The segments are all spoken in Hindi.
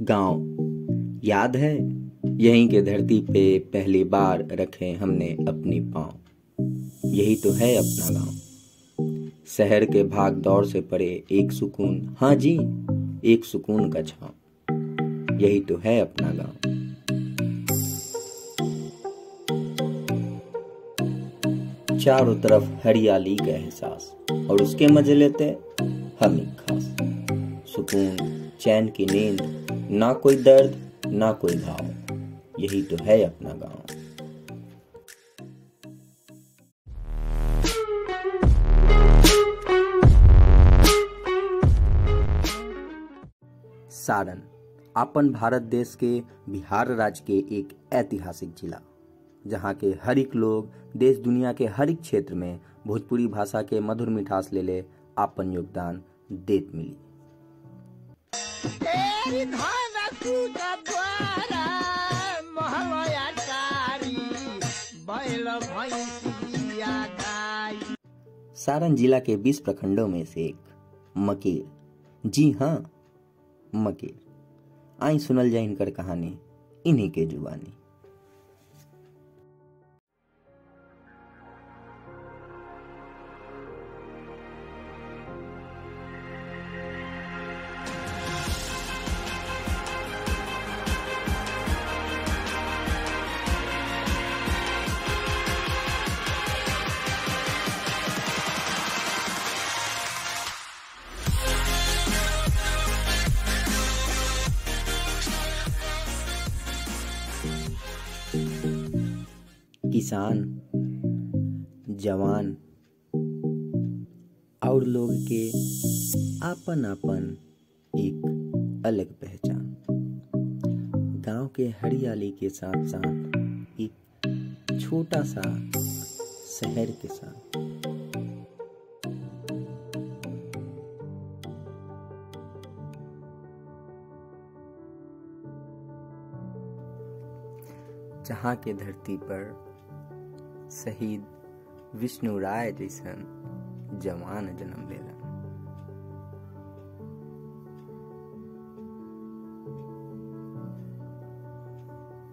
गांव याद है, यहीं के धरती पे पहली बार रखे हमने अपनी पाँव। यही तो है अपना गांव, शहर के भाग दौड़ से परे एक सुकून, हाँ जी, एक सुकून का छाँव। यही तो है अपना गांव। चारों तरफ हरियाली का एहसास और उसके मजे लेते हम ही खास। सुकून, चैन की नींद, ना कोई दर्द ना कोई घाव। यही तो है अपना गांव। सारण अपन भारत देश के बिहार राज्य के एक ऐतिहासिक जिला, जहाँ के हर एक लोग देश दुनिया के हर एक क्षेत्र में भोजपुरी भाषा के मधुर मिठास ले ले आपन योगदान देत मिली। सारण जिला के 20 प्रखंडों में से एक मकेर, जी हाँ मकेर। आई सुनल जाए इनकर कहानी इन्हीं के जुबानी। किसान, जवान और लोग के आपन आपन एक अलग पहचान। गांव के हरियाली के साथ साथ एक छोटा सा शहर के साथ। जहाँ के धरती पर शहीद विष्णु राय जैसन जवान जन्म लेला।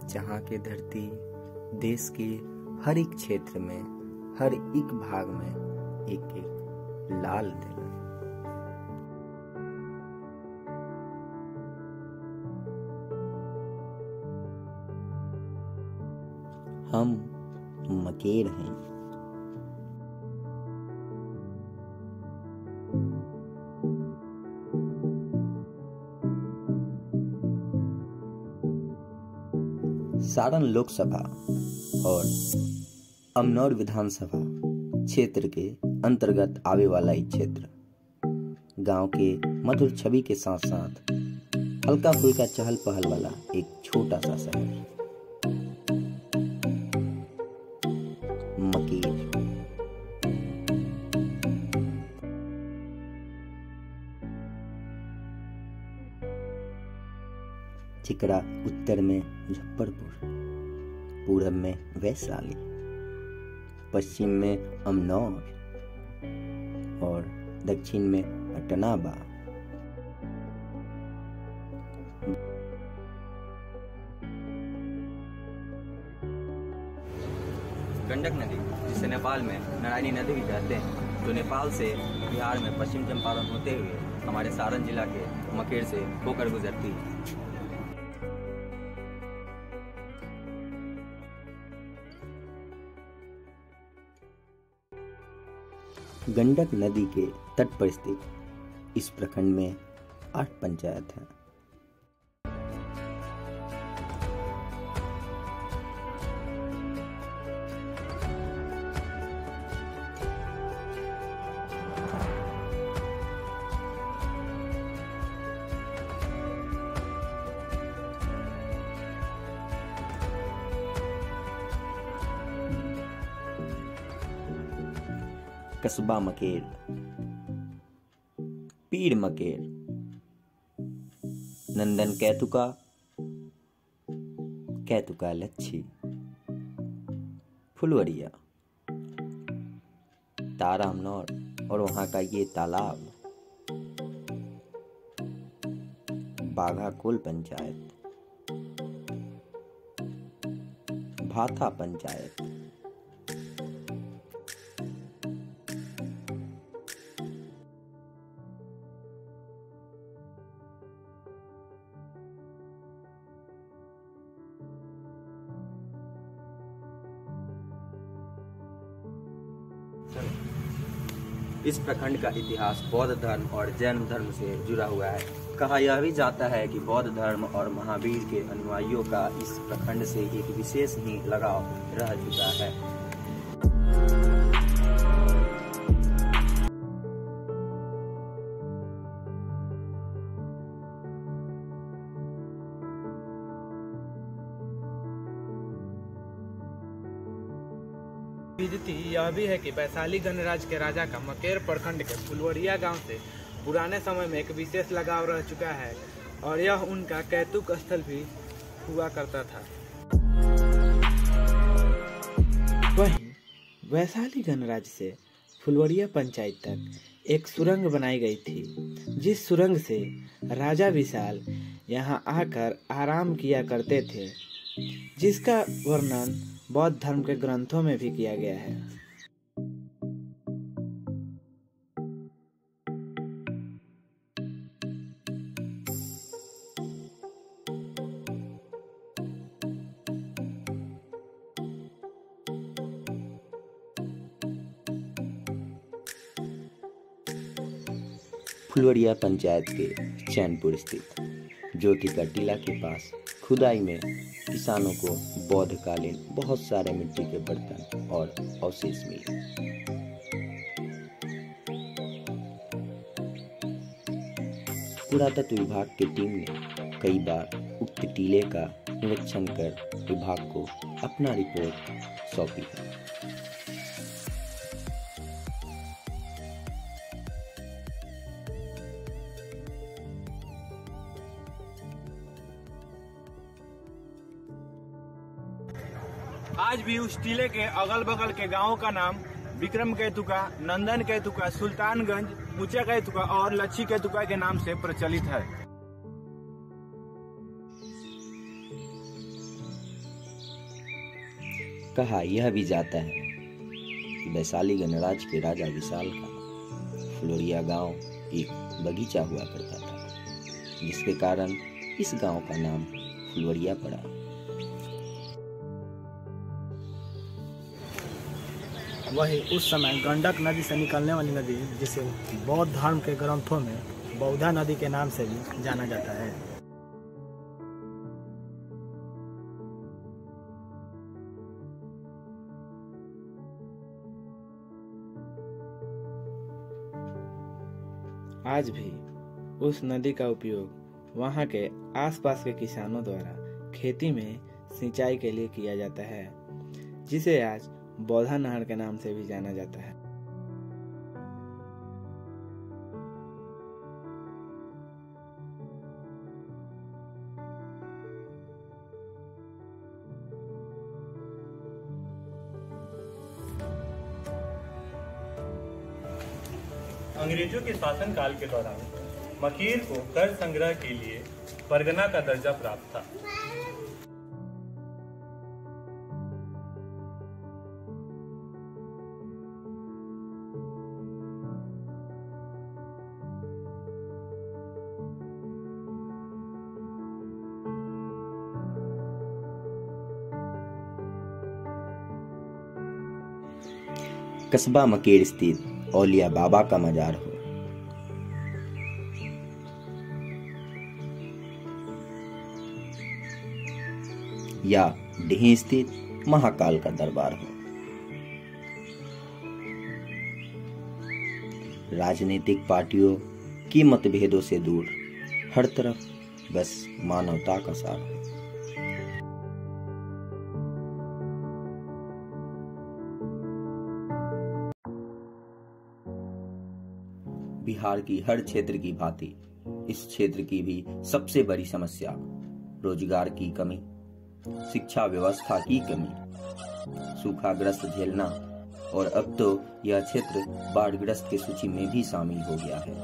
जहाँ के धरती देश के हर एक क्षेत्र में, हर एक भाग में एक एक लाल देला। हम मकेर हैं। सारण लोकसभा और अमनौर विधानसभा क्षेत्र के अंतर्गत आवे वाला एक क्षेत्र, गांव के मधुर छवि के साथ साथ हल्का फुल्का चहल पहल वाला एक छोटा सा शहर मकेर। चिकरा उत्तर में मुजफ्फरपुर, पूरब में वैशाली, पश्चिम में अमनौर और दक्षिण में पटना बा। गंडक नदी, जिसे नेपाल में नारायणी नदी भी कहते हैं, जो नेपाल से बिहार में पश्चिम चंपारण होते हुए हमारे सारण जिला के मकेर से होकर गुजरती है। गंडक नदी के तट पर स्थित इस प्रखंड में 8 पंचायत हैं। कस्बा मकेर, पीर मकेर, नंदन कैतुका, कैतुका लच्छी, फुलवरिया, तारा अमनौर और वहां का ये तालाब, बाघाकोल पंचायत, भाथा पंचायत, इस प्रखंड का इतिहास बौद्ध धर्म और जैन धर्म से जुड़ा हुआ है। कहा यह भी जाता है कि बौद्ध धर्म और महावीर के अनुयायियों का इस प्रखंड से एक विशेष ही लगाव रह चुका है। विदिति यह भी है कि वैशाली गणराज्य के राजा का मकेर प्रखंड के फुलवरिया गांव से पुराने समय में एक विशेष लगाव रह चुका है और यह उनका कैतुक स्थल भी हुआ करता था। वहीं वैशाली गणराज्य से फुलवरिया पंचायत तक एक सुरंग बनाई गई थी, जिस सुरंग से राजा विशाल यहां आकर आराम किया करते थे, जिसका वर्णन बौद्ध धर्म के ग्रंथों में भी किया गया है। फुलवरिया पंचायत के चैनपुर स्थित ज्योति का टीला के पास खुदाई में किसानों को बौद्ध कालीन बहुत सारे मिट्टी के बर्तन और अवशेष मिले। पुरातत्व विभाग की टीम ने कई बार उक्त टीले का निरीक्षण कर विभाग को अपना रिपोर्ट सौंपी है। आज भी उस टीले के अगल बगल के गांवों का नाम विक्रम कैतुका, नंदन कैतुका, सुल्तानगंज, ऊंचा कैतुका और लच्छी कैतुका के नाम से प्रचलित है। कहा यह भी जाता है कि वैशाली गणराज्य के राजा विशाल का फुलवरिया गांव एक बगीचा हुआ करता था, जिसके कारण इस गांव का नाम फुलवरिया पड़ा। वही उस समय गंडक नदी से निकलने वाली नदी, जिसे बौद्ध धर्म के ग्रंथों में बौद्धा नदी के नाम से भी जाना जाता है। आज भी उस नदी का उपयोग वहां के आसपास के किसानों द्वारा खेती में सिंचाई के लिए किया जाता है, जिसे आज बौद्धा नहर के नाम से भी जाना जाता है। अंग्रेजों के शासनकाल के दौरान मकेर को कर संग्रह के लिए परगना का दर्जा प्राप्त था। कस्बा मकेर स्थित औलिया बाबा का मजार हो, या ढेही स्थित महाकाल का दरबार हो, राजनीतिक पार्टियों की मतभेदों से दूर हर तरफ बस मानवता का सार हो। बिहार की हर क्षेत्र की भांति इस क्षेत्र की भी सबसे बड़ी समस्या रोजगार की कमी, शिक्षा व्यवस्था की कमी, सूखाग्रस्त झेलना और अब तो यह क्षेत्र बाढ़ग्रस्त की सूची में भी शामिल हो गया है।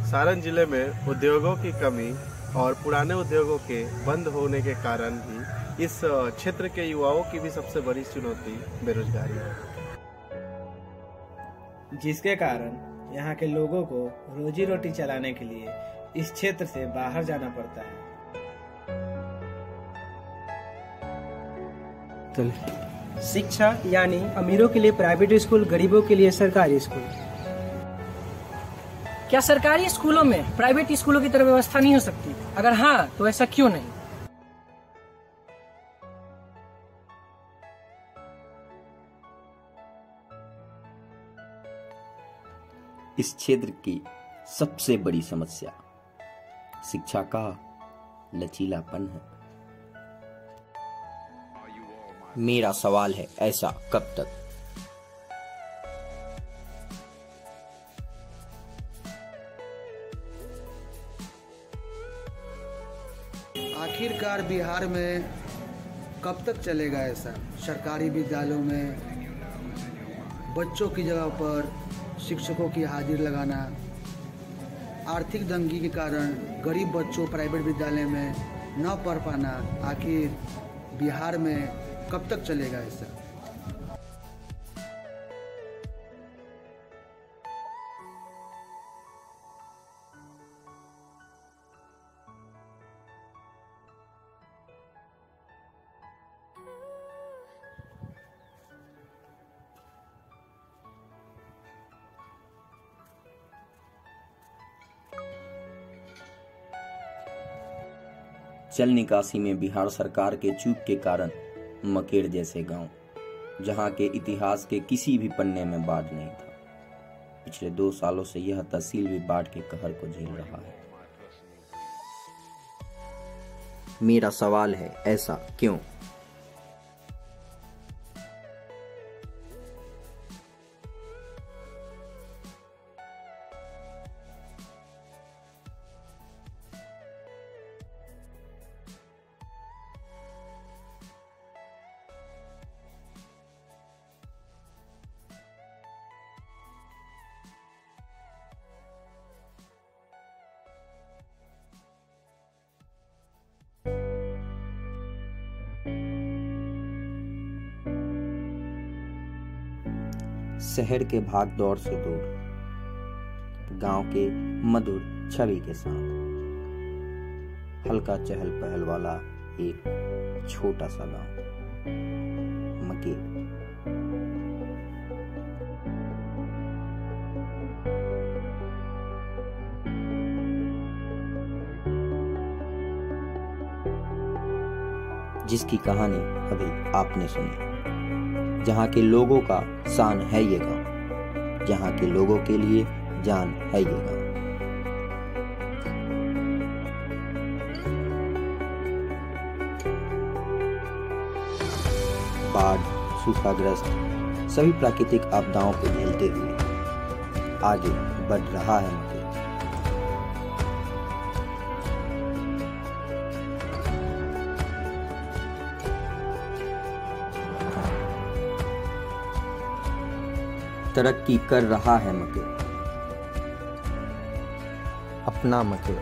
सारण जिले में उद्योगों की कमी और पुराने उद्योगों के बंद होने के कारण भी इस क्षेत्र के युवाओं की भी सबसे बड़ी चुनौती बेरोजगारी है, जिसके कारण यहाँ के लोगों को रोजी रोटी चलाने के लिए इस क्षेत्र से बाहर जाना पड़ता है। शिक्षा यानी अमीरों के लिए प्राइवेट स्कूल, गरीबों के लिए सरकारी स्कूल। क्या सरकारी स्कूलों में प्राइवेट स्कूलों की तरह व्यवस्था नहीं हो सकती? अगर हाँ, तो ऐसा क्यों नहीं? इस क्षेत्र की सबसे बड़ी समस्या शिक्षा का लचीलापन है। मेरा सवाल है, ऐसा कब तक? आखिरकार बिहार में कब तक चलेगा ऐसा? सरकारी विद्यालयों में बच्चों की जगह पर शिक्षकों की हाजिर लगाना, आर्थिक तंगी के कारण गरीब बच्चों प्राइवेट विद्यालय में न पढ़ पाना, आखिर बिहार में कब तक चलेगा ऐसा? जल निकासी में बिहार सरकार के चूक के कारण मकेर जैसे गांव, जहां के इतिहास के किसी भी पन्ने में बाढ़ नहीं था, पिछले 2 सालों से यह तहसील भी बाढ़ के कहर को झेल रहा है। मेरा सवाल है, ऐसा क्यों? शहर के भाग दौड़ से दूर, गांव के मधुर छवि के साथ, हल्का चहल पहल वाला एक छोटा सा गांव मकेर। जिसकी कहानी अभी आपने सुनी, जहाँ के लोगों का शान है ये गांव, जहाँ के लोगों के लिए जान है ये गांव। बाढ़, सूखाग्रस्त सभी प्राकृतिक आपदाओं को झेलते हुए आगे बढ़ रहा है मकेर। तरक्की कर रहा है मकेर, अपना मकेर।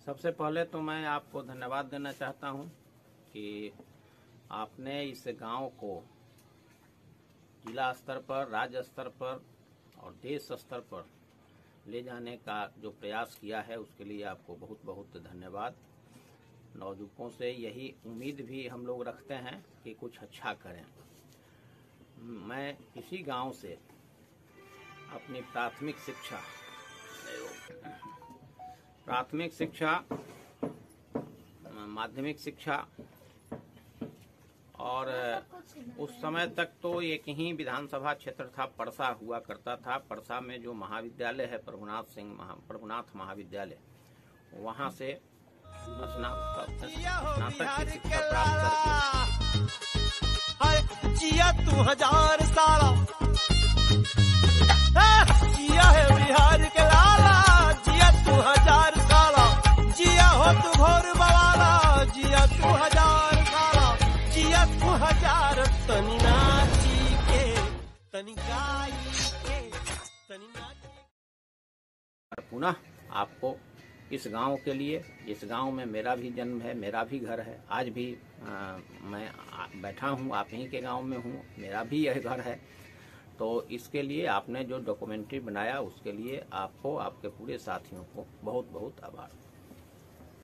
सबसे पहले तो मैं आपको धन्यवाद देना चाहता हूं कि आपने इस गांव को जिला स्तर पर, राज्य स्तर पर और देश स्तर पर ले जाने का जो प्रयास किया है उसके लिए आपको बहुत बहुत धन्यवाद। नवयुवकों से यही उम्मीद भी हम लोग रखते हैं कि कुछ अच्छा करें। मैं इसी गांव से अपनी प्राथमिक शिक्षा, माध्यमिक शिक्षा और उस समय तक तो एक ही विधानसभा क्षेत्र था, परसा हुआ करता था। परसा में जो महाविद्यालय है प्रभुनाथ महाविद्यालय, वहाँ से स्नातक की शिक्षा प्राप्त करके जिया तू 1000 साला, जिया है बिहार के लाला, जिया तू 1000 साला, जिया हो तू भोर बवाला, जिया तू 1000 साला, जिया तू 1000। तनी नाची के तनी गाई के तनी नाची। पुनः आपको इस गांव के लिए, इस गांव में मेरा भी जन्म है, मेरा भी घर है। आज भी मैं बैठा हूं, आप ही के गांव में हूं, मेरा भी यह घर है। तो इसके लिए आपने जो डॉक्यूमेंट्री बनाया उसके लिए आपको, आपके पूरे साथियों को बहुत बहुत आभार।